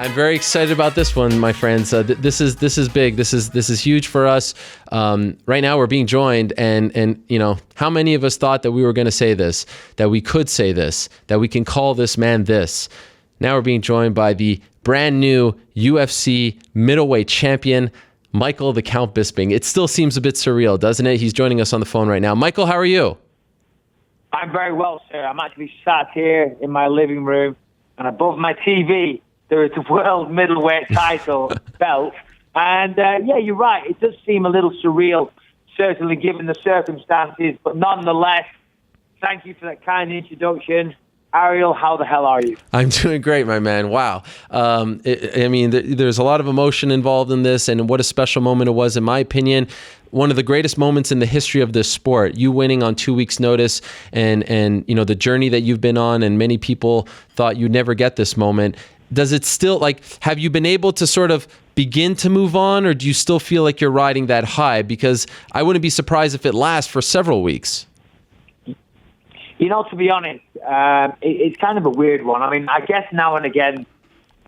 I'm very excited about this one, my friends. This is big. This is huge for us. Right now, we're being joined, and you know, how many of us thought that we were going to say this, that we could say this, that we can call this man this? Now we're being joined by the brand new UFC middleweight champion, Michael the Count Bisping. It still seems a bit surreal, doesn't it? He's joining us on the phone right now. Michael, how are you? I'm very well, sir. I'm actually sat here in my living room, and above my TV, there is a world middleweight title belt. And, yeah, you're right. It does seem a little surreal, certainly given the circumstances. But nonetheless, thank you for that kind introduction. Ariel, how the hell are you? I'm doing great, my man. Wow. There's a lot of emotion involved in this, and what a special moment it was, in my opinion. One of the greatest moments in the history of this sport. You winning on 2 weeks' notice, and you know, the journey that you've been on, and many people thought you'd never get this moment. Does it still, have you been able to sort of begin to move on, or do you still feel like you're riding that high? Because I wouldn't be surprised if it lasts for several weeks. You know, to be honest, it's kind of a weird one. I mean, I guess now and again,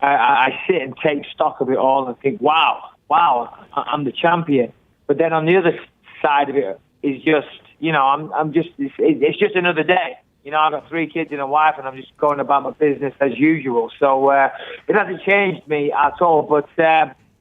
I sit and take stock of it all and think, wow, I'm the champion. But then on the other side of it is just, you know, it's just another day. You know, I've got 3 kids and a wife, and I'm just going about my business as usual. So it hasn't changed me at all. But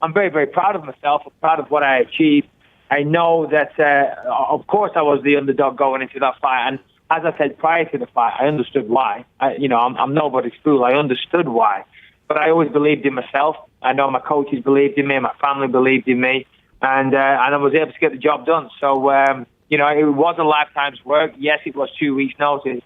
I'm very, very proud of myself. I'm proud of what I achieved. I know that, of course, I was the underdog going into that fight. And as I said prior to the fight, I understood why. I'm nobody's fool. I understood why. But I always believed in myself. I know my coaches believed in me. My family believed in me. And I was able to get the job done. So, it was a lifetime's work. Yes, it was 2 weeks' notice.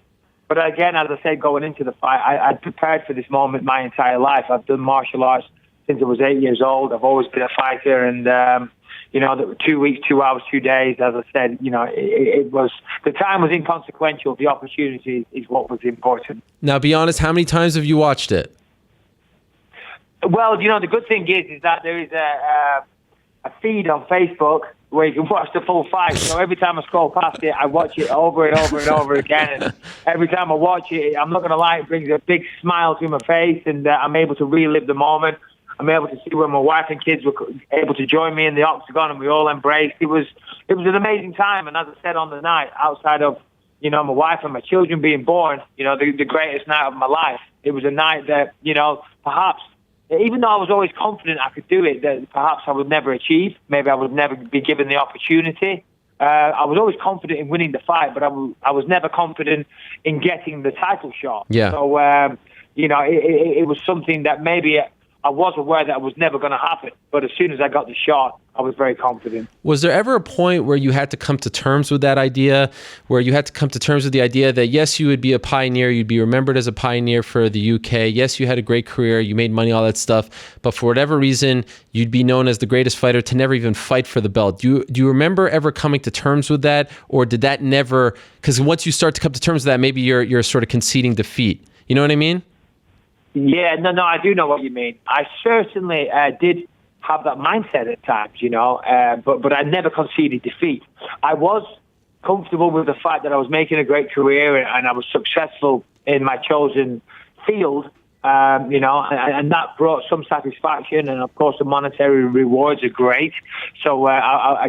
But again, as I said, going into the fight, I'd prepared for this moment my entire life. I've done martial arts since I was 8 years old. I've always been a fighter. And, 2 weeks, 2 hours, 2 days, as I said, it was, the time was inconsequential. The opportunity is what was important. Now, be honest, how many times have you watched it? Well, the good thing is that there is a feed on Facebook where you can watch the full fight. So every time I scroll past it, I watch it over and over and over again. And every time I watch it, I'm not going to lie, it brings a big smile to my face, and I'm able to relive the moment. I'm able to see when my wife and kids were able to join me in the octagon, and we all embraced. It was an amazing time. And as I said on the night, outside of, my wife and my children being born, the greatest night of my life. It was a night that, perhaps, even though I was always confident I could do it, that perhaps I would never achieve. Maybe I would never be given the opportunity. I was always confident in winning the fight, but I was never confident in getting the title shot. Yeah. So, it was something that maybe I was aware that it was never going to happen. But as soon as I got the shot, I was very confident. Was there ever a point where you had to come to terms with that idea, where you had to come to terms with the idea that, yes, you would be a pioneer, you'd be remembered as a pioneer for the UK, yes, you had a great career, you made money, all that stuff, but for whatever reason, you'd be known as the greatest fighter to never even fight for the belt? Do you remember ever coming to terms with that, or did that never, because once you start to come to terms with that, maybe you're sort of conceding defeat. You know what I mean? Yeah, no, I do know what you mean. I certainly did have that mindset at times, but I never conceded defeat. I was comfortable with the fact that I was making a great career and I was successful in my chosen field, and that brought some satisfaction, and of course the monetary rewards are great. So I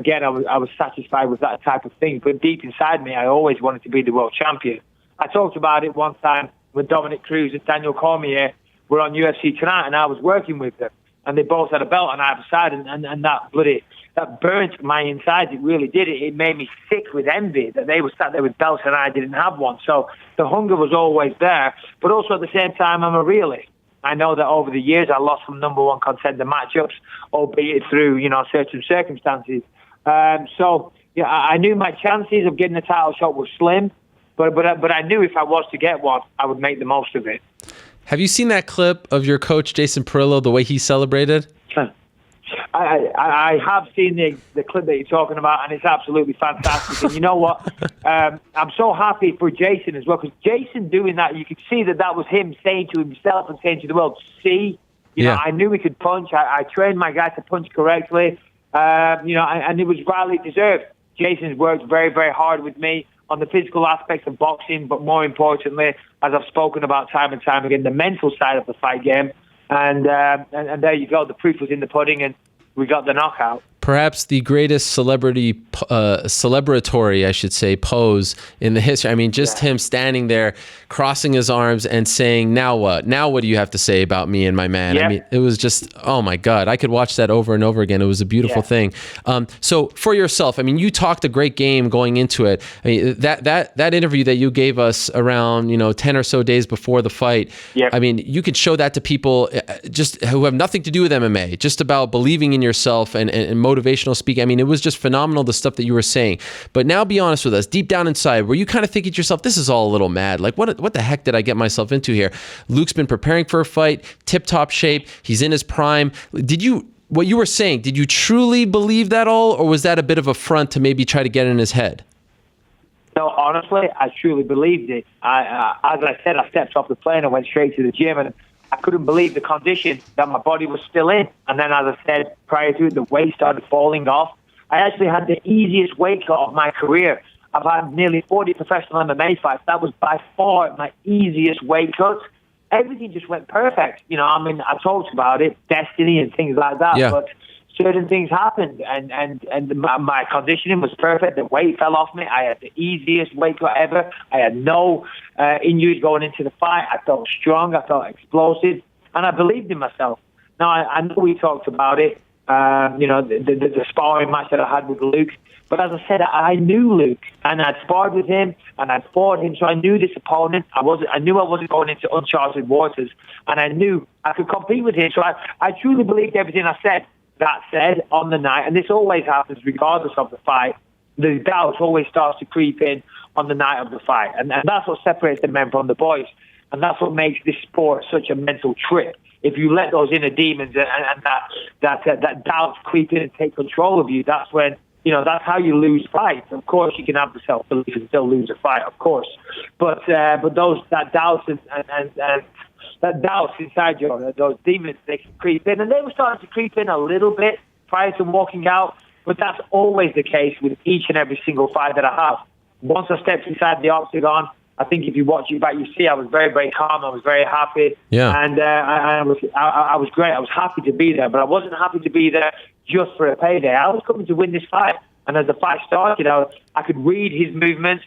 was satisfied with that type of thing. But deep inside me, I always wanted to be the world champion. I talked about it one time with Dominic Cruz and Daniel Cormier were on UFC Tonight, and I was working with them, and they both had a belt on either side, and that burnt my insides. It really did. It made me sick with envy that they were sat there with belts and I didn't have one. So the hunger was always there, but also at the same time, I'm a realist. I know that over the years I lost some number one contender matchups, albeit through certain circumstances. I knew my chances of getting a title shot were slim. But I knew if I was to get one, I would make the most of it. Have you seen that clip of your coach, Jason Perillo, the way he celebrated? I have seen the clip that you're talking about, and it's absolutely fantastic. And you know what? I'm so happy for Jason as well, because Jason doing that, you could see that was him saying to himself and saying to the world, see, I knew he could punch. I trained my guy to punch correctly, and it was rightly deserved. Jason's worked very, very hard with me on the physical aspects of boxing, but more importantly, as I've spoken about time and time again, the mental side of the fight game. And there you go. The proof was in the pudding, and we got the knockout. Perhaps the greatest celebratory, I should say, pose in the history. I mean, just him standing there, crossing his arms and saying, now what? Now what do you have to say about me and my man? Yeah. I mean, it was just, oh my God. I could watch that over and over again. It was a beautiful thing. So for yourself, I mean, you talked a great game going into it. I mean, that interview that you gave us around, 10 or so days before the fight, I mean, you could show that to people just who have nothing to do with MMA, just about believing in yourself and motivational speaking. I mean, it was just phenomenal, the stuff that you were saying. But now be honest with us, deep down inside, were you kind of thinking to yourself, this is all a little mad? Like, what the heck did I get myself into here? Luke's been preparing for a fight, tip-top shape. He's in his prime. What you were saying, did you truly believe that all, or was that a bit of a front to maybe try to get in his head? No, honestly, I truly believed it. As I said, I stepped off the plane and went straight to the gym, and I couldn't believe the condition that my body was still in. And then, as I said, prior to it, the weight started falling off. I actually had the easiest weight cut of my career. I've had nearly 40 professional MMA fights. That was by far my easiest weight cut. Everything just went perfect. I mean, I talked about it, destiny and things like that. Yeah. But certain things happened, and my conditioning was perfect. The weight fell off me. I had the easiest weight cut ever. I had no injuries going into the fight. I felt strong. I felt explosive, and I believed in myself. Now, I know we talked about it, the sparring match that I had with Luke. But as I said, I knew Luke, and I'd sparred with him, and I'd fought him, so I knew this opponent. I knew I wasn't going into uncharted waters, and I knew I could compete with him. So I truly believed everything I said. That said, on the night, and this always happens regardless of the fight, the doubt always starts to creep in on the night of the fight. And that's what separates the men from the boys. And that's what makes this sport such a mental trip. If you let those inner demons and that doubt creep in and take control of you, that's when, that's how you lose fights. Of course, you can have the self-belief and still lose a fight, of course. But that doubt and that doubts inside you, those demons, they can creep in. And they were starting to creep in a little bit prior to walking out. But that's always the case with each and every single fight that I have. Once I stepped inside the octagon, I think if you watch it back, you see I was very, very calm. I was very happy. Yeah. And I was great. I was happy to be there. But I wasn't happy to be there just for a payday. I was coming to win this fight. And as the fight started, I could read his movements.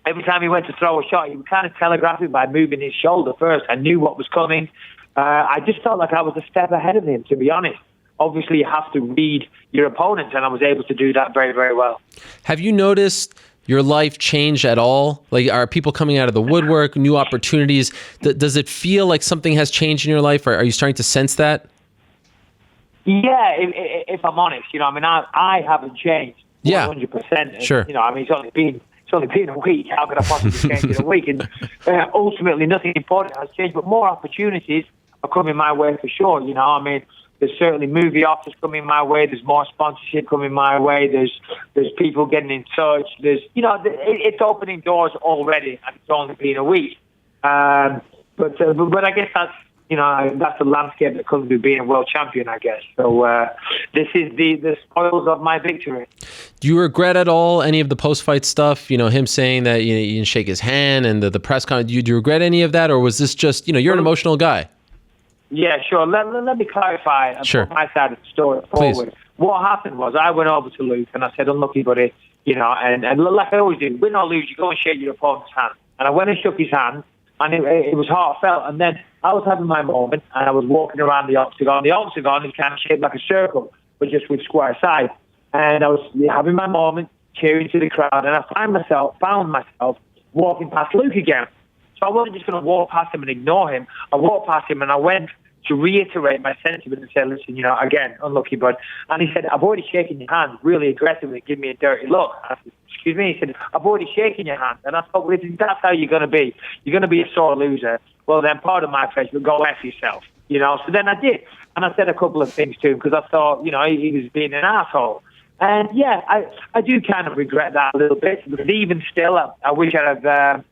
Every time he went to throw a shot, he would kind of telegraph it by moving his shoulder first. I knew what was coming. I just felt like I was a step ahead of him, to be honest. Obviously, you have to read your opponent, and I was able to do that very, very well. Have you noticed your life change at all? Like, are people coming out of the woodwork, new opportunities? Does it feel like something has changed in your life? Or are you starting to sense that? Yeah, if I'm honest, I haven't changed 100%. Sure. It's only been a week. How could I possibly change in a week? And ultimately, nothing important has changed, but more opportunities are coming my way for sure. There's certainly movie offers coming my way. There's more sponsorship coming my way. There's people getting in touch. It's opening doors already, and it's only been a week. But I guess that's the landscape that comes with being a world champion, I guess. So this is the spoils of my victory. Do you regret at all any of the post-fight stuff? Him saying that you didn't shake his hand and the press conference. Do you regret any of that, or was this just you're an emotional guy? Yeah, sure. Let me clarify and put my side of the story forward. Please. What happened was I went over to Luke and I said, "Unlucky buddy, and like I always do, win or lose, you go and shake your opponent's hand." And I went and shook his hand, and it was heartfelt. And then I was having my moment, and I was walking around the octagon. The octagon is kind of shaped like a circle, but just with square sides. And I was having my moment, cheering to the crowd, and I found myself walking past Luke again. So I wasn't just going to walk past him and ignore him. I walked past him and I went to reiterate my sentiment and say, "Listen, again, unlucky bud." And he said, "I've already shaken your hand really aggressively, give me a dirty look." I said, "Excuse me?" He said, "I've already shaken your hand." And I thought, well, if that's how you're going to be, you're going to be a sore loser. Well, then part of my face will go F yourself, So then I did. And I said a couple of things to him because I thought, he was being an asshole. And yeah, I do kind of regret that a little bit. Because even still, I wish I'd have,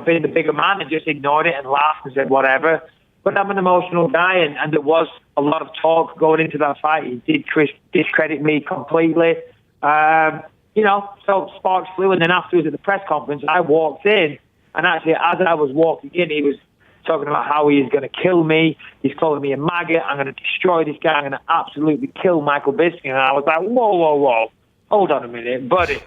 been the bigger man and just ignored it and laughed and said whatever. But I'm an emotional guy, and there was a lot of talk going into that fight. He did discredit me completely. So sparks flew, and then afterwards at the press conference, I walked in, and actually as I was walking in, he was talking about how he is going to kill me. He's calling me a maggot. I'm going to destroy this guy. I'm going to absolutely kill Michael Bisping. And I was like, whoa. Hold on a minute, buddy.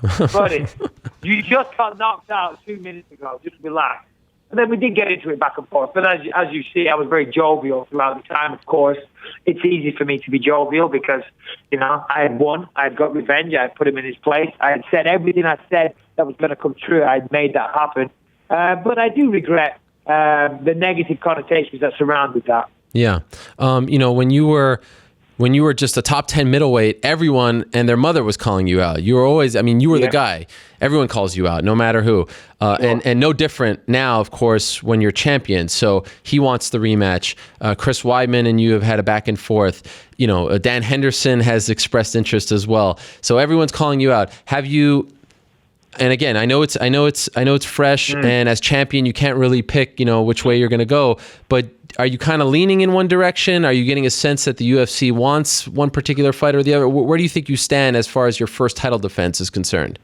You just got knocked out 2 minutes ago. Just relax. And then we did get into it back and forth. But as you see, I was very jovial throughout the time, of course. It's easy for me to be jovial because, I had won. I had got revenge. I had put him in his place. I had said everything I said that was going to come true. I had made that happen. But I do regret the negative connotations that surrounded that. Yeah. When you were just a top 10 middleweight, everyone and their mother was calling you out. You were always, you were the guy. Everyone calls you out, no matter who. Sure. And no different now, of course, when you're champion. So he wants the rematch. Chris Weidman and you have had a back and forth. Dan Henderson has expressed interest as well. So everyone's calling you out. Have you? And again, I know it's fresh, and as champion, you can't really pick, which way you're going to go. But are you kind of leaning in one direction? Are you getting a sense that the UFC wants one particular fight or the other? Where do you think you stand as far as your first title defense is concerned?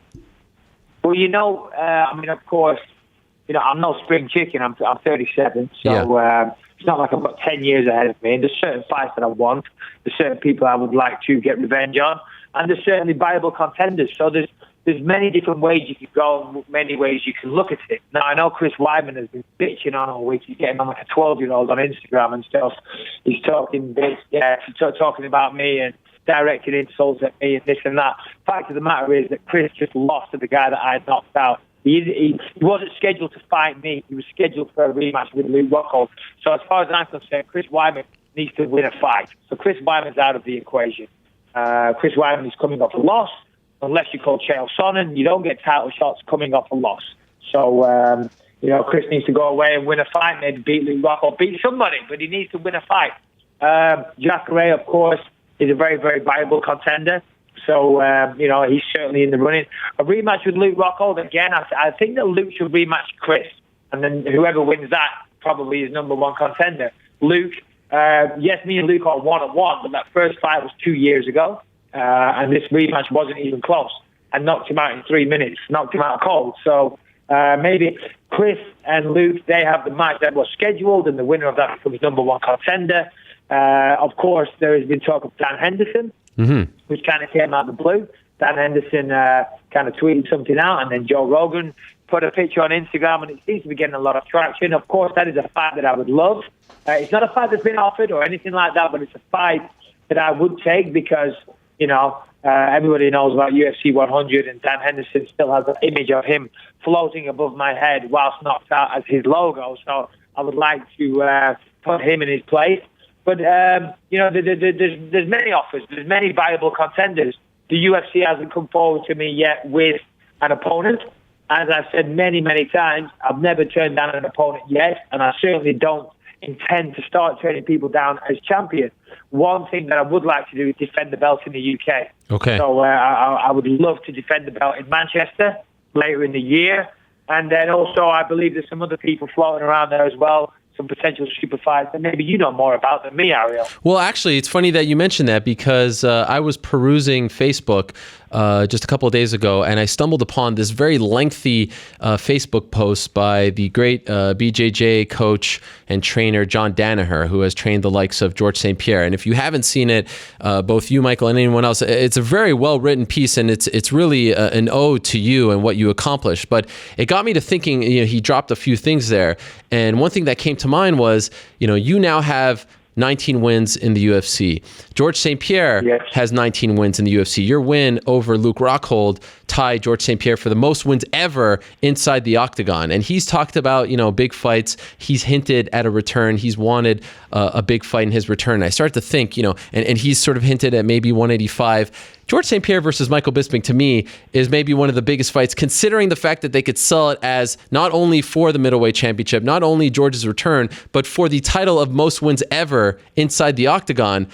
Well, of course, I'm no spring chicken. I'm 37, so it's not like I've got 10 years ahead of me. And there's certain fights that I want. There's certain people I would like to get revenge on, and there's certainly viable contenders. So there's many different ways you could go and many ways you can look at it. Now, I know Chris Weidman has been bitching on all week. He's getting on like a 12-year-old on Instagram and stuff. He's talking talking about me and directing insults at me and this and that. Fact of the matter is that Chris just lost to the guy that I had knocked out. He wasn't scheduled to fight me. He was scheduled for a rematch with Luke Rockhold. So as far as I'm concerned, Chris Weidman needs to win a fight. So Chris Weidman's out of the equation. Chris Weidman is coming off a loss. Unless you call Chael Sonnen, you don't get title shots coming off a loss. So, Chris needs to go away and win a fight, maybe beat Luke Rockhold, beat somebody, but he needs to win a fight. Jacare, of course, is a very, very viable contender. So, he's certainly in the running. A rematch with Luke Rockhold, again, I think that Luke should rematch Chris. And then whoever wins that probably is number one contender. Luke, yes, me and Luke are 1-1, but that first fight was 2 years ago. And this rematch wasn't even close. And knocked him out in 3 minutes, knocked him out cold. So maybe Chris and Luke, they have the match that was scheduled, and the winner of that becomes number one contender. Of course, there has been talk of Dan Henderson, which kind of came out of the blue. Dan Henderson kind of tweeted something out, and then Joe Rogan put a picture on Instagram, and it seems to be getting a lot of traction. Of course, that is a fight that I would love. It's not a fight that's been offered or anything like that, but it's a fight that I would take because, everybody knows about UFC 100, and Dan Henderson still has an image of him floating above my head whilst knocked out as his logo. So I would like to put him in his place. But, there's many offers. There's many viable contenders. The UFC hasn't come forward to me yet with an opponent. As I've said many, many times, I've never turned down an opponent yet, and I certainly don't intend to start turning people down as champion. One thing that I would like to do is defend the belt in the UK. Okay. So I would love to defend the belt in Manchester later in the year. And then also I believe there's some other people floating around there as well, some potential super fights that maybe you know more about than me, Ariel. Well, actually, it's funny that you mentioned that because I was perusing Facebook just a couple of days ago, and I stumbled upon this very lengthy Facebook post by the great BJJ coach and trainer John Danaher, who has trained the likes of George St. Pierre. And if you haven't seen it, both you, Michael, and anyone else, it's a very well-written piece, and it's really an ode to you and what you accomplished. But it got me to thinking, he dropped a few things there. And one thing that came to mind was, you now have 19 wins in the UFC. George St. Pierre has 19 wins in the UFC. Your win over Luke Rockhold tied George St. Pierre for the most wins ever inside the octagon. And he's talked about, big fights. He's hinted at a return. He's wanted a big fight in his return. And I start to think, and he's sort of hinted at maybe 185. George St. Pierre versus Michael Bisping, to me, is maybe one of the biggest fights, considering the fact that they could sell it as not only for the middleweight championship, not only George's return, but for the title of most wins ever inside the octagon.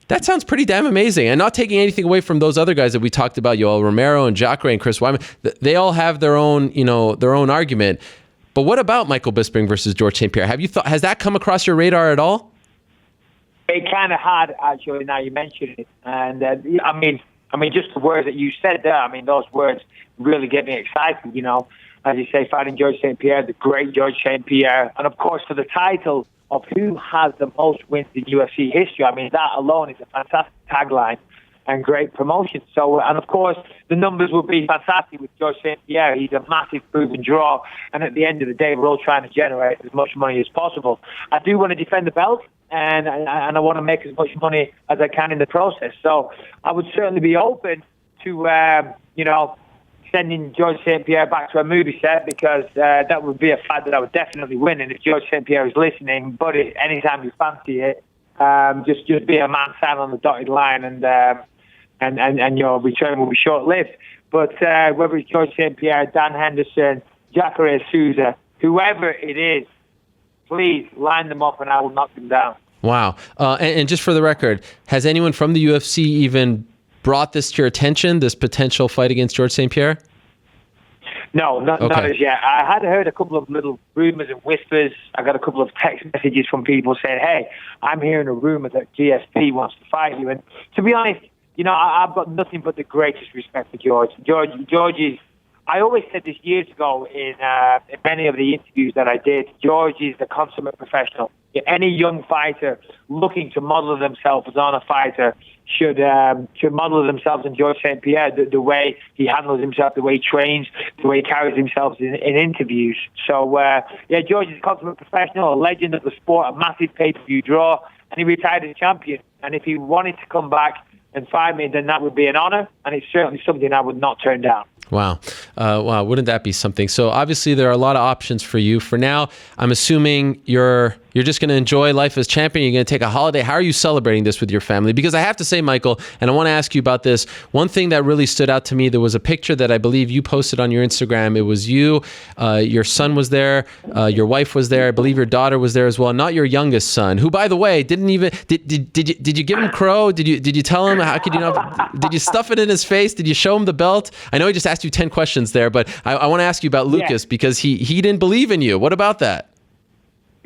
That sounds pretty damn amazing. And not taking anything away from those other guys that we talked about, Yoel Romero and Jacare and Chris Weidman. They all have their own, their own argument. But what about Michael Bisping versus George St. Pierre? Has that come across your radar at all? It kind of had, actually, now you mention it. And, I mean, just the words that you said there, those words really get me excited, as you say, fighting George St. Pierre, the great George St. Pierre, and of course for the title of who has the most wins in UFC history. I mean, that alone is a fantastic tagline and great promotion. So, and of course, the numbers will be fantastic with George St. Pierre. He's a massive proven draw, and at the end of the day, we're all trying to generate as much money as possible. I do want to defend the belt, and I want to make as much money as I can in the process. So, I would certainly be open to, sending George St. Pierre back to a movie set, because that would be a fight that I would definitely win. And if George St. Pierre is listening, buddy, anytime you fancy it, just be a man sign on the dotted line, and your return will be short-lived. But whether it's George St. Pierre, Dan Henderson, Jacare Souza, whoever it is, please line them up and I will knock them down. Wow. And just for the record, has anyone from the UFC even brought this to your attention, this potential fight against George St. Pierre? No, not as yet. I had heard a couple of little rumors and whispers. I got a couple of text messages from people saying, hey, I'm hearing a rumor that GSP wants to fight you. And to be honest, I've got nothing but the greatest respect for George. George is, I always said this years ago in many of the interviews that I did, George is the consummate professional. Any young fighter looking to model themselves on a fighter should model themselves on George St. Pierre, the way he handles himself, the way he trains, the way he carries himself in interviews. So, George is a consummate professional, a legend of the sport, a massive pay-per-view draw, and he retired as champion. And if he wanted to come back and fight me, then that would be an honor, and it's certainly something I would not turn down. Wow. Wow. Wouldn't that be something? So obviously there are a lot of options for you. For now, I'm assuming you're just going to enjoy life as champion. You're going to take a holiday. How are you celebrating this with your family? Because I have to say, Michael, and I want to ask you about this. One thing that really stood out to me, there was a picture that I believe you posted on your Instagram. It was you, your son was there, your wife was there. I believe your daughter was there as well. Not your youngest son, who, by the way, didn't even, did you give him crow? Did you tell him? How could you not? Did you stuff it in his face? Did you show him the belt? I know he just asked you 10 questions there, but I want to ask you about Lucas, because he didn't believe in you. What about that?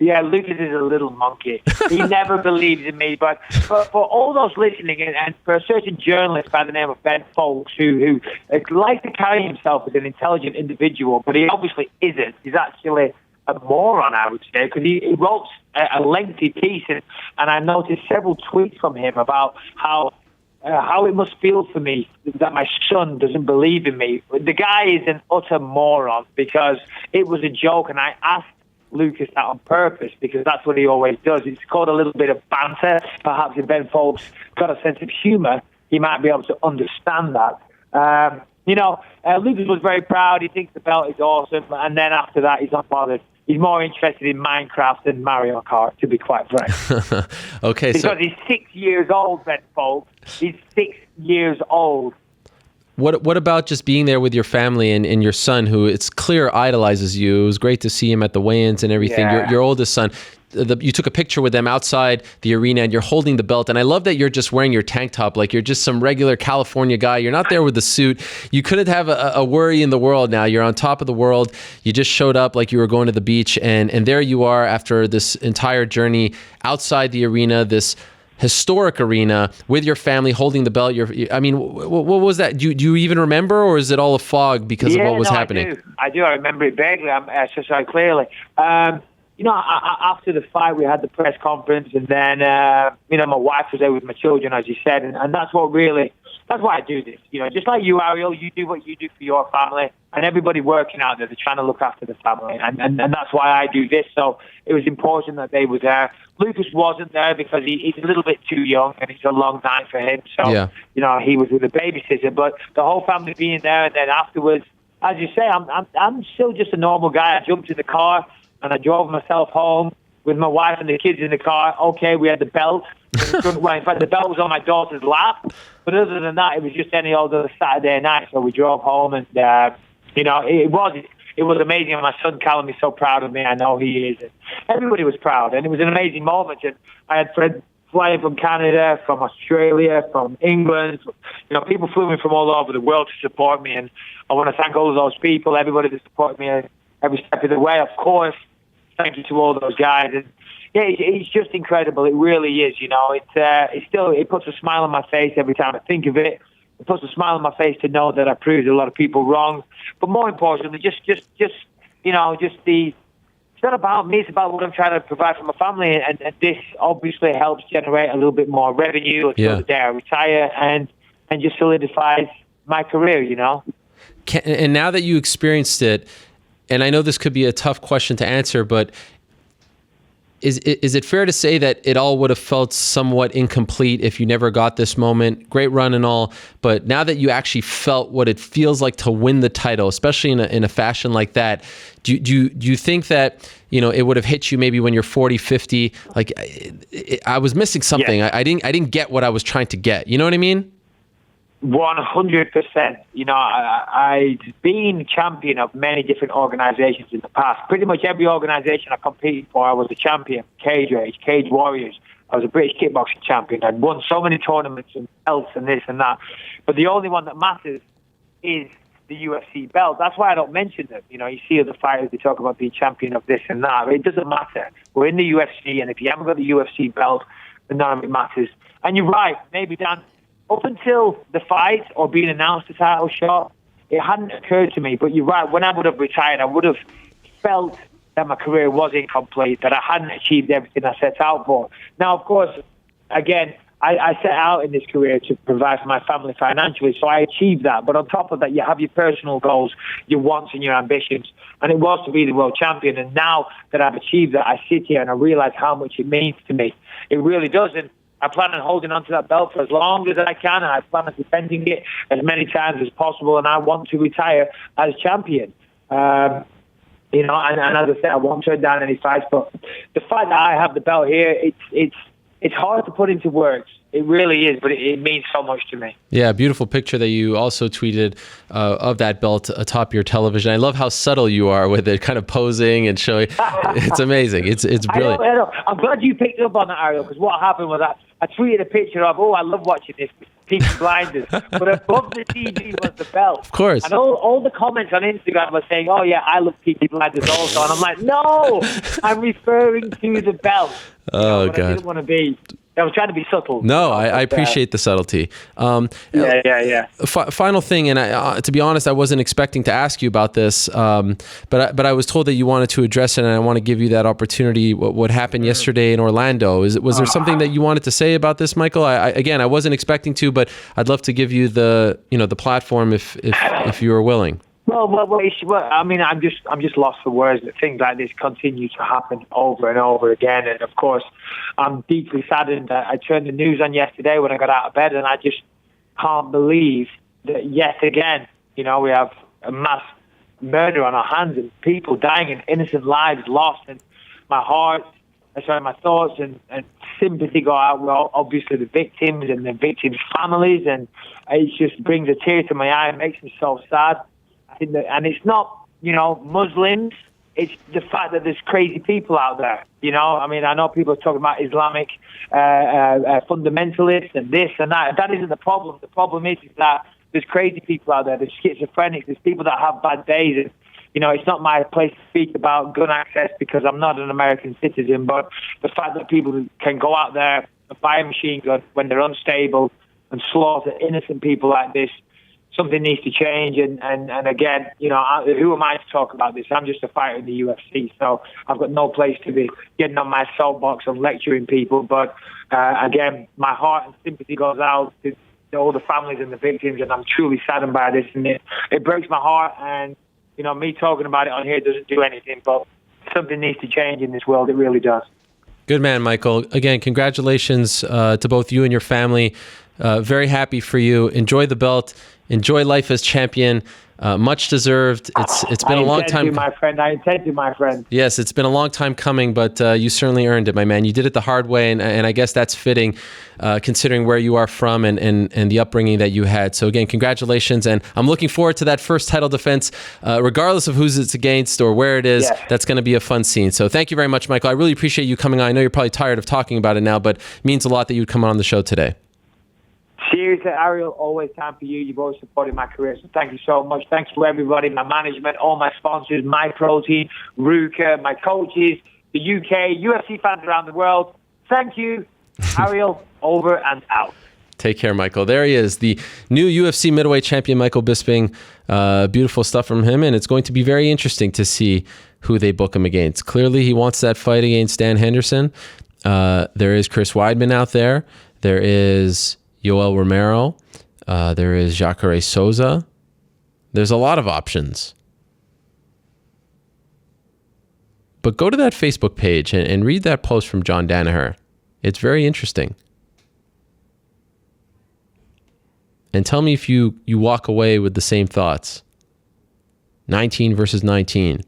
Yeah, Lucas is a little monkey. He never believes in me. But for all those listening, and for a certain journalist by the name of Ben Folks, who likes to carry himself as an intelligent individual, but he obviously isn't. He's actually a moron, I would say, because he wrote a lengthy piece, and I noticed several tweets from him about how it must feel for me that my son doesn't believe in me. The guy is an utter moron, because it was a joke, and I asked Lucas that on purpose, because that's what he always does. It's called a little bit of banter. Perhaps if Ben Folks got a sense of humor, he might be able to understand that. Lucas was very proud. He thinks the belt is awesome, and then after that, he's not bothered. He's more interested in Minecraft than Mario Kart, to be quite frank. Okay, because he's 6 years old, Ben Folks. He's 6 years old. What about just being there with your family and your son, who it's clear idolizes you? It was great to see him at the weigh-ins and everything. Yeah. Your oldest son, you took a picture with them outside the arena, and you're holding the belt. And I love that you're just wearing your tank top, like you're just some regular California guy. You're not there with the suit. You couldn't have a worry in the world now. You're on top of the world. You just showed up like you were going to the beach, and there you are after this entire journey outside the arena, this historic arena, with your family holding the belt. What was that? Do you even remember, or is it all a fog because of what was happening? I do. I remember it vaguely. So clearly. After the fight, we had the press conference, and then my wife was there with my children, as you said, and that's why I do this. Just like you, Ariel, you do what you do for your family, and everybody working out there, they're trying to look after the family, and that's why I do this. So it was important that they were there. Lucas wasn't there because he's a little bit too young, and it's a long night for him. So he was with a babysitter, but the whole family being there, and then afterwards, as you say, I'm still just a normal guy. I jumped in the car and I drove myself home with my wife and the kids in the car. Okay, we had the belt. In fact, the belt was on my daughter's lap. But other than that, it was just any old other Saturday night. So we drove home, and it was amazing. And my son Callum is so proud of me. I know he is. And everybody was proud, and it was an amazing moment. And I had friends flying from Canada, from Australia, from England. People flew in from all over the world to support me, and I want to thank all of those people, everybody that supported me every step of the way. Of course, thank you to all those guys. And it's just incredible. It really is. It puts a smile on my face every time I think of it. It puts a smile on my face to know that I proved a lot of people wrong. But more importantly, just it's not about me, it's about what I'm trying to provide for my family. And this obviously helps generate a little bit more revenue until the day I retire and just solidifies my career, And now that you experienced it, and I know this could be a tough question to answer, but is it fair to say that it all would have felt somewhat incomplete if you never got this moment? Great run and all, but now that you actually felt what it feels like to win the title, especially in a fashion like that, do you think that it would have hit you maybe when you're 40, 50? Like I was missing something. Yeah. I didn't get what I was trying to get. You know what I mean? 100%. I've been champion of many different organizations in the past. Pretty much every organization I competed for, I was a champion. Cage Rage, Cage Warriors. I was a British kickboxing champion. I'd won so many tournaments and belts and this and that. But the only one that matters is the UFC belt. That's why I don't mention them. You see other fighters, they talk about being champion of this and that. It doesn't matter. We're in the UFC, and if you haven't got the UFC belt, then none of it matters. And you're right, maybe, Dan, up until the fight or being announced a title shot, it hadn't occurred to me. But you're right, when I would have retired, I would have felt that my career was incomplete, that I hadn't achieved everything I set out for. Now, of course, again, I set out in this career to provide for my family financially, so I achieved that. But on top of that, you have your personal goals, your wants and your ambitions. And it was to be the world champion. And now that I've achieved that, I sit here and I realize how much it means to me. It really does. And I plan on holding on to that belt for as long as I can, and I plan on defending it as many times as possible, and I want to retire as champion. And as I said, I won't turn down any fights, but the fact that I have the belt here, it's hard to put into words. It really is, but it means so much to me. Yeah, beautiful picture that you also tweeted of that belt atop your television. I love how subtle you are with it, kind of posing and showing. It's amazing. It's brilliant. I know. I'm glad you picked up on that, Ariel, because what happened was I tweeted a picture of, I love watching this, Peaky Blinders, but above the TV was the belt. Of course. And all the comments on Instagram were saying, I love Peaky Blinders also. And I'm like, no, I'm referring to the belt. Oh, God. I didn't want to be. I was trying to be subtle. No, I appreciate the subtlety. Yeah. Final thing, and to be honest, I wasn't expecting to ask you about this, but I was told that you wanted to address it, and I want to give you that opportunity. What happened yesterday in Orlando? Was there something that you wanted to say about this, Michael? I wasn't expecting to, but I'd love to give you the platform if you were willing. Well, I mean, I'm just lost for words that things like this continue to happen over and over again. And of course, I'm deeply saddened that I turned the news on yesterday when I got out of bed, and I just can't believe that yet again, we have a mass murder on our hands and people dying and innocent lives lost. And my thoughts and sympathy go out with obviously the victims and the victims' families, and it just brings a tear to my eye. It makes me so sad. And it's not, Muslims. It's the fact that there's crazy people out there. I mean, I know people are talking about Islamic fundamentalists and this and that. That isn't the problem. The problem is that there's crazy people out there. There's schizophrenics. There's people that have bad days. And, it's not my place to speak about gun access because I'm not an American citizen. But the fact that people can go out there and buy a machine gun when they're unstable and slaughter innocent people like this, something needs to change, and again, who am I to talk about this? I'm just a fighter in the UFC, so I've got no place to be getting on my soapbox and lecturing people. But again, my heart and sympathy goes out to all the families and the victims, and I'm truly saddened by this, and it breaks my heart. And me talking about it on here doesn't do anything, but something needs to change in this world. It really does. Good man, Michael. Again, congratulations to both you and your family. Very happy for you. Enjoy the belt. Enjoy life as champion. Much deserved. It's been a long time. I intend to, my friend. Yes, it's been a long time coming, but you certainly earned it, my man. You did it the hard way, and I guess that's fitting, considering where you are from and the upbringing that you had. So again, congratulations, and I'm looking forward to that first title defense, regardless of who's it's against or where it is. Yes. That's going to be a fun scene. So thank you very much, Michael. I really appreciate you coming on. I know you're probably tired of talking about it now, but it means a lot that you'd come on the show today. Seriously, Ariel, always time for you. You've always supported my career, so thank you so much. Thanks to everybody, my management, all my sponsors, My Protein, Ruka, my coaches, the UK, UFC fans around the world. Thank you. Ariel, over and out. Take care, Michael. There he is, the new UFC middleweight champion, Michael Bisping. Beautiful stuff from him, and it's going to be very interesting to see who they book him against. Clearly, he wants that fight against Dan Henderson. There is Chris Weidman out there. There is Yoel Romero. There is Jacare Souza. There's a lot of options. But go to that Facebook page and read that post from John Danaher. It's very interesting. And tell me if you walk away with the same thoughts. 19 versus 19.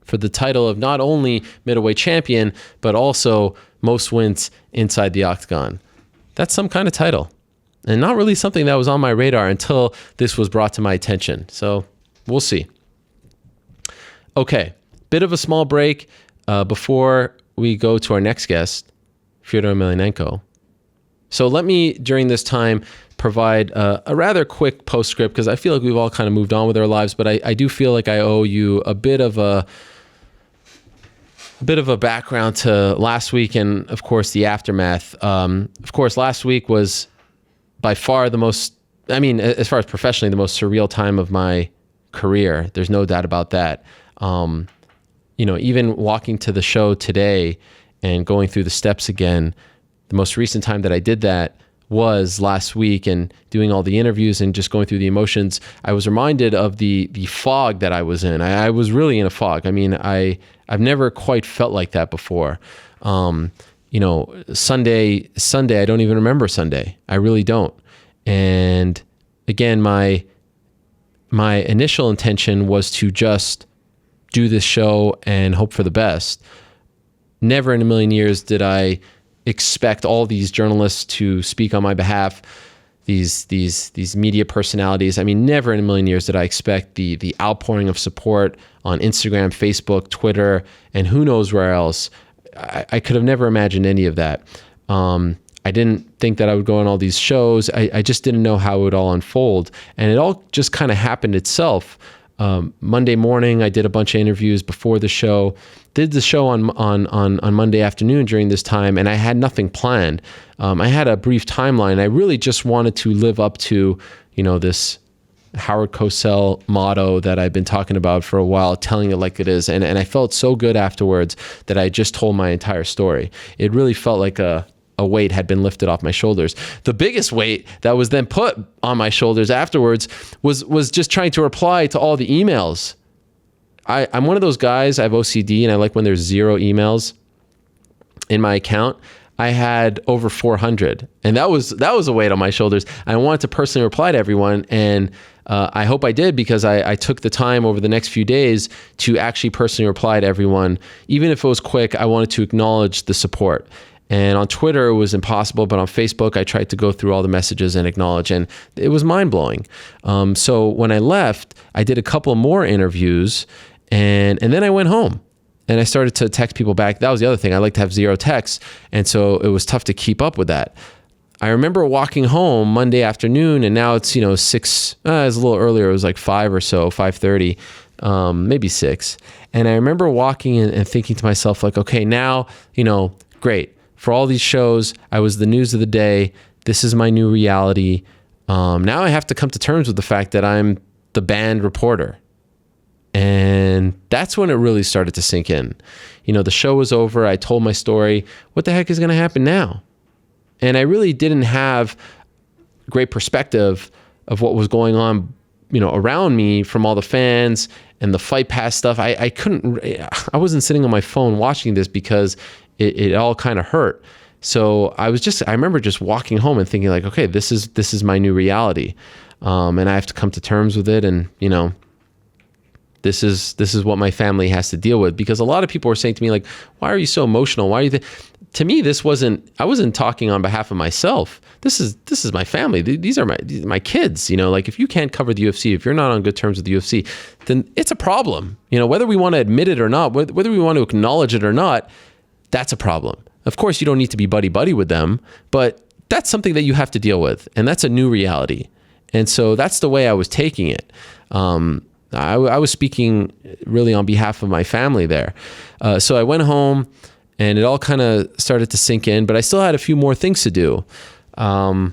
For the title of not only middleweight champion, but also most wins inside the octagon. That's some kind of title. And not really something that was on my radar until this was brought to my attention. So we'll see. Okay, bit of a small break before we go to our next guest, Fyodor Emelianenko. So let me, during this time, provide a rather quick postscript, because I feel like we've all kind of moved on with our lives, but I do feel like I owe you a bit of a background to last week and, of course, the aftermath. Of course, last week was by far the most, as far as professionally, the most surreal time of my career. There's no doubt about that. Even walking to the show today and going through the steps again, the most recent time that I did that was last week, and doing all the interviews and just going through the emotions, I was reminded of the fog that I was in. I was really in a fog. I've never quite felt like that before. Sunday, I don't even remember Sunday. I really don't. And again, my initial intention was to just do this show and hope for the best. Never in a million years did I expect all these journalists to speak on my behalf, these media personalities. Never in a million years did I expect the outpouring of support on Instagram, Facebook, Twitter, and who knows where else. I could have never imagined any of that. I didn't think that I would go on all these shows. I just didn't know how it would all unfold. And it all just kind of happened itself. Monday morning, I did a bunch of interviews before the show, did the show on Monday afternoon during this time, and I had nothing planned. I had a brief timeline. I really just wanted to live up to, this Howard Cosell motto that I've been talking about for a while, telling it like it is. And I felt so good afterwards that I just told my entire story. It really felt like a weight had been lifted off my shoulders. The biggest weight that was then put on my shoulders afterwards was just trying to reply to all the emails. I'm one of those guys, I have OCD, and I like when there's 0 emails in my account. I had over 400, and that was a weight on my shoulders. I wanted to personally reply to everyone, and I hope I did, because I took the time over the next few days to actually personally reply to everyone. Even if it was quick, I wanted to acknowledge the support. And on Twitter, it was impossible, but on Facebook, I tried to go through all the messages and acknowledge, and it was mind-blowing. So when I left, I did a couple more interviews, and then I went home, and I started to text people back. That was the other thing. I like to have 0 texts, and so it was tough to keep up with that. I remember walking home Monday afternoon, and now it's 6. It was a little earlier. It was like 5 or so, 5:30, maybe 6. And I remember walking and thinking to myself, like, okay, now great. For all these shows, I was the news of the day. This is my new reality. Now I have to come to terms with the fact that I'm the banned reporter. And that's when it really started to sink in. The show was over. I told my story. What the heck is going to happen now? And I really didn't have great perspective of what was going on, around me from all the fans and the Fight Pass stuff. I wasn't sitting on my phone watching this because it all kind of hurt. So I remember just walking home and thinking like, okay, this is my new reality. And I have to come to terms with it. And, this is what my family has to deal with, because a lot of people were saying to me like, why are you so emotional? Why are you to me, I wasn't talking on behalf of myself. This is my family. These are my kids, like if you can't cover the UFC, if you're not on good terms with the UFC, then it's a problem. Whether we want to admit it or not, whether we want to acknowledge it or not, that's a problem. Of course, you don't need to be buddy-buddy with them, but that's something that you have to deal with, and that's a new reality. And so that's the way I was taking it. I was speaking really on behalf of my family there. So I went home, and it all kind of started to sink in, but I still had a few more things to do. A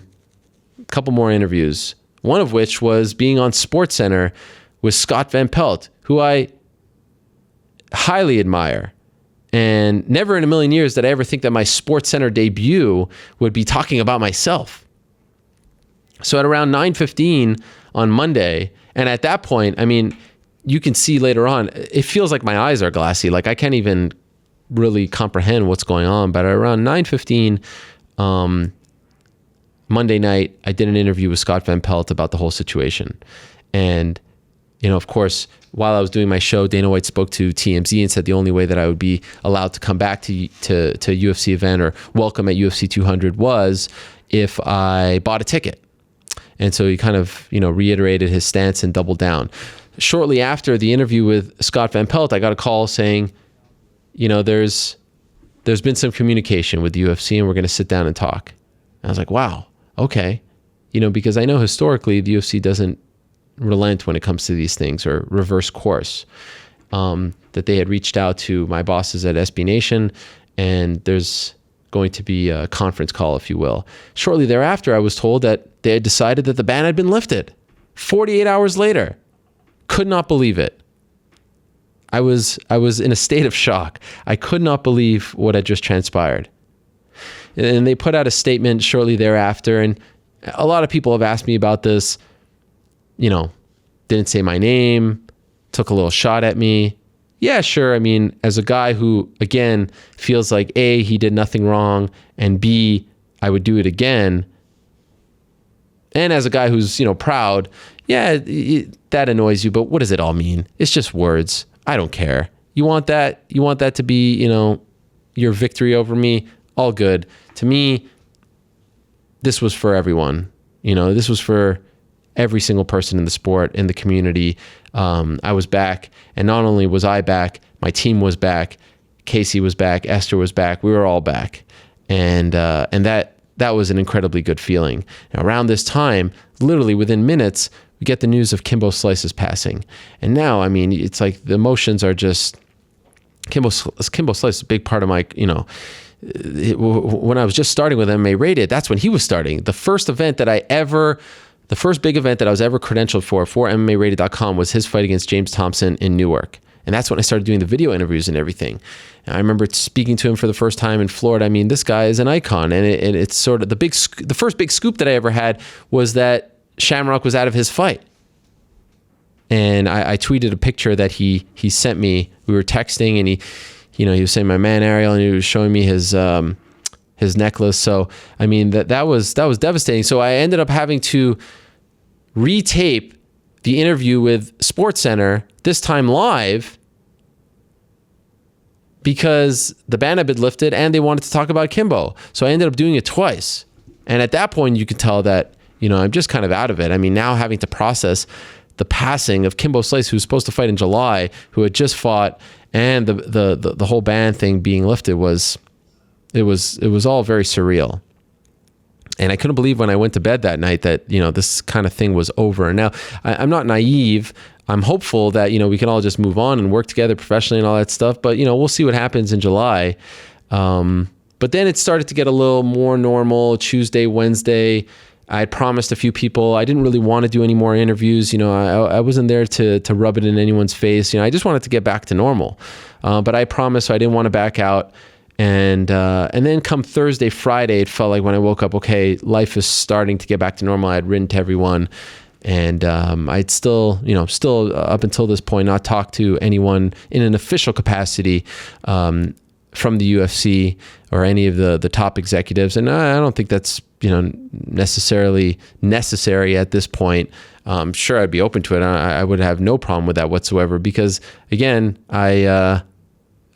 couple more interviews, one of which was being on SportsCenter with Scott Van Pelt, who I highly admire. And never in a million years did I ever think that my SportsCenter debut would be talking about myself. So at around 9:15 on Monday, and at that point, I mean, you can see later on, it feels like my eyes are glassy. Like I can't even really comprehend what's going on. But at around 9:15 Monday night, I did an interview with Scott Van Pelt about the whole situation. And, you know, of course, while I was doing my show, Dana White spoke to TMZ and said the only way that I would be allowed to come back to a UFC event or welcome at UFC 200 was if I bought a ticket. And so he kind of, you know, reiterated his stance and doubled down. Shortly after the interview with Scott Van Pelt, I got a call saying, you know, there's been some communication with the UFC and we're going to sit down and talk. And I was like, wow, okay. You know, because I know historically the UFC doesn't relent when it comes to these things or reverse course. That they had reached out to my bosses at SB Nation, and there's going to be a conference call, if you will. Shortly thereafter, I was told that they had decided that the ban had been lifted. 48 hours later. Could not believe it. I was in a state of shock. I could not believe what had just transpired. And they put out a statement shortly thereafter, and a lot of people have asked me about this, you know, didn't say my name, took a little shot at me. Yeah, sure. I mean, as a guy who, again, feels like A, he did nothing wrong, and B, I would do it again. And as a guy who's, you know, proud, yeah, that annoys you, but what does it all mean? It's just words. I don't care. You want that to be, you know, your victory over me? All good. To me, this was for everyone. You know, this was for every single person in the sport, in the community. I was back, and not only was I back, my team was back, Casey was back, Esther was back, we were all back. And that was an incredibly good feeling. Now, around this time, literally within minutes, we get the news of Kimbo Slice's passing. And now, I mean, it's like the emotions are just, Kimbo Slice is a big part of my, you know, when I was just starting with MMA Rated, that's when he was starting. The first big event that I was ever credentialed for MMARated.com was his fight against James Thompson in Newark. And that's when I started doing the video interviews and everything. And I remember speaking to him for the first time in Florida. I mean, this guy is an icon. And it's sort of the first big scoop that I ever had was that Shamrock was out of his fight. And I tweeted a picture that he sent me. We were texting, and he was saying, my man Ariel, and he was showing me his necklace. So, I mean, that was devastating. So I ended up having to retape the interview with SportsCenter, this time live, because the ban had been lifted and they wanted to talk about Kimbo. So I ended up doing it twice. And at that point, you could tell that, you know, I'm just kind of out of it. I mean, now having to process the passing of Kimbo Slice, who was supposed to fight in July, who had just fought, and the whole ban thing being lifted was all very surreal. And I couldn't believe when I went to bed that night that, you know, this kind of thing was over. And now I'm not naive. I'm hopeful that, you know, we can all just move on and work together professionally and all that stuff. But, you know, we'll see what happens in July. But then it started to get a little more normal. Tuesday, Wednesday, I had promised a few people. I didn't really want to do any more interviews. You know, I wasn't there to rub it in anyone's face. You know, I just wanted to get back to normal. But I promised, so I didn't want to back out. And then come Thursday, Friday, it felt like when I woke up, okay, life is starting to get back to normal. I had written to everyone, and I'd still up until this point, not talked to anyone in an official capacity from the UFC or any of the top executives. And I don't think that's, you know, necessarily necessary at this point. Sure, I'd be open to it. I would have no problem with that whatsoever, because again,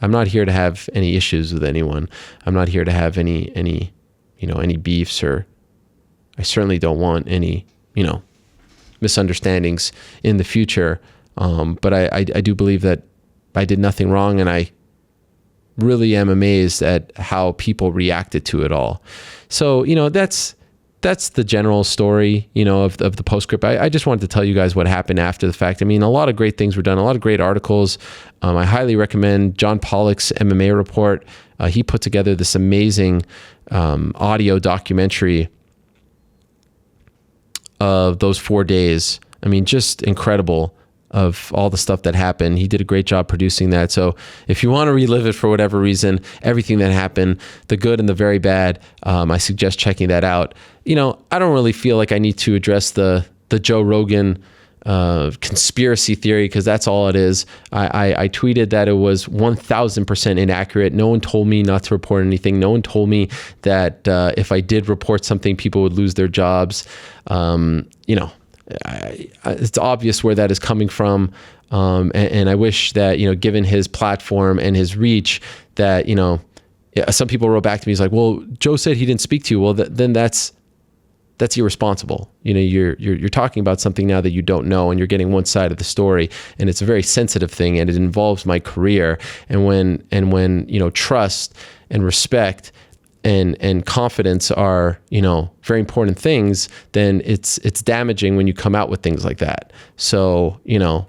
I'm not here to have any issues with anyone. I'm not here to have any beefs, or I certainly don't want any, you know, misunderstandings in the future. But I do believe that I did nothing wrong, and I really am amazed at how people reacted to it all. So, you know, that's the general story, you know, of the postscript. I just wanted to tell you guys what happened after the fact. I mean, a lot of great things were done, a lot of great articles. I highly recommend John Pollock's MMA report. He put together this amazing audio documentary of those 4 days. I mean, just incredible of all the stuff that happened. He did a great job producing that. So if you want to relive it for whatever reason, everything that happened, the good and the very bad, I suggest checking that out. You know, I don't really feel like I need to address the Joe Rogan conspiracy theory, because that's all it is. I tweeted that it was 1000% inaccurate. No one told me not to report anything. No one told me that if I did report something, people would lose their jobs. You know, it's obvious where that is coming from. And I wish that, you know, given his platform and his reach, that, you know, some people wrote back to me, he's like, well, Joe said he didn't speak to you. Well, then that's irresponsible. You know, you're talking about something now that you don't know, and you're getting one side of the story, and it's a very sensitive thing, and it involves my career. And when you know, trust and respect and confidence are, you know, very important things, then it's damaging when you come out with things like that. So, you know,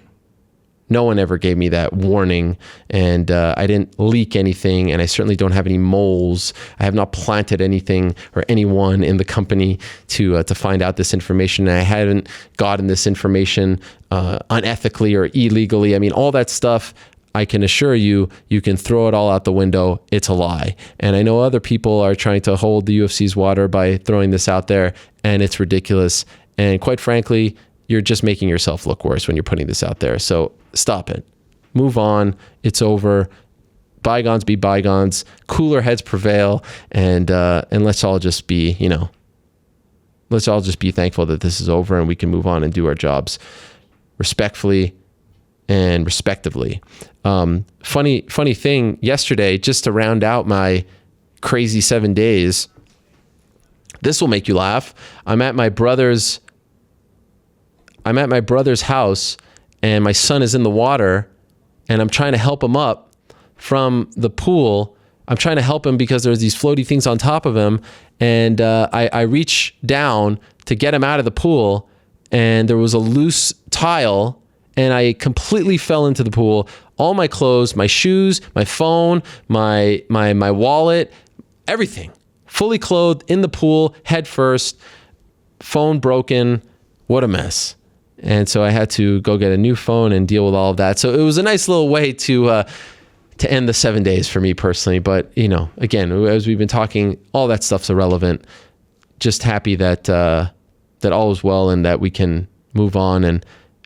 no one ever gave me that warning, and I didn't leak anything, and I certainly don't have any moles. I have not planted anything or anyone in the company to find out this information. And I haven't gotten this information unethically or illegally. I mean, all that stuff, I can assure you, you can throw it all out the window. It's a lie. And I know other people are trying to hold the UFC's water by throwing this out there, and it's ridiculous. And quite frankly, you're just making yourself look worse when you're putting this out there. So stop it. Move on. It's over. Bygones be bygones. Cooler heads prevail. And let's all just be, you know, let's all just be thankful that this is over and we can move on and do our jobs respectfully and respectively. Funny thing, yesterday, just to round out my crazy 7 days, this will make you laugh. I'm at my brother's house, and my son is in the water, and I'm trying to help him up from the pool. I'm trying to help him because there's these floaty things on top of him, and I reach down to get him out of the pool, and there was a loose tile, and I completely fell into the pool. All my clothes, my shoes, my phone, my wallet, everything, fully clothed in the pool, head first, phone broken. What a mess. And so I had to go get a new phone and deal with all of that. So it was a nice little way to end the 7 days for me personally. But, you know, again, as we've been talking, all that stuff's irrelevant. Just happy that all is well and that we can move on.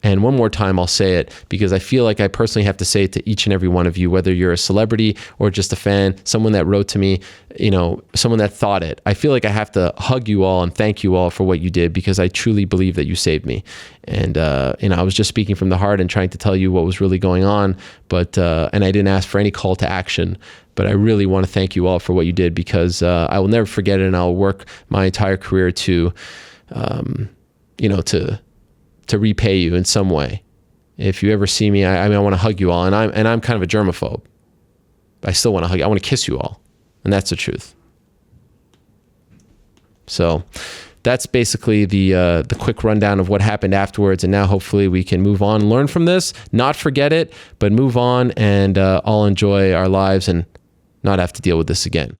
And one more time, I'll say it because I feel like I personally have to say it to each and every one of you, whether you're a celebrity or just a fan, someone that wrote to me, you know, someone that thought it. I feel like I have to hug you all and thank you all for what you did, because I truly believe that you saved me. And, you know, I was just speaking from the heart and trying to tell you what was really going on, but, and I didn't ask for any call to action, but I really want to thank you all for what you did, because I will never forget it, and I'll work my entire career to, you know, to repay you in some way. If you ever see me, I mean, I want to hug you all, and I'm kind of a germaphobe. I still want to hug you. I want to kiss you all, and that's the truth. So that's basically the quick rundown of what happened afterwards, and now hopefully we can move on, learn from this, not forget it, but move on and all enjoy our lives and not have to deal with this again.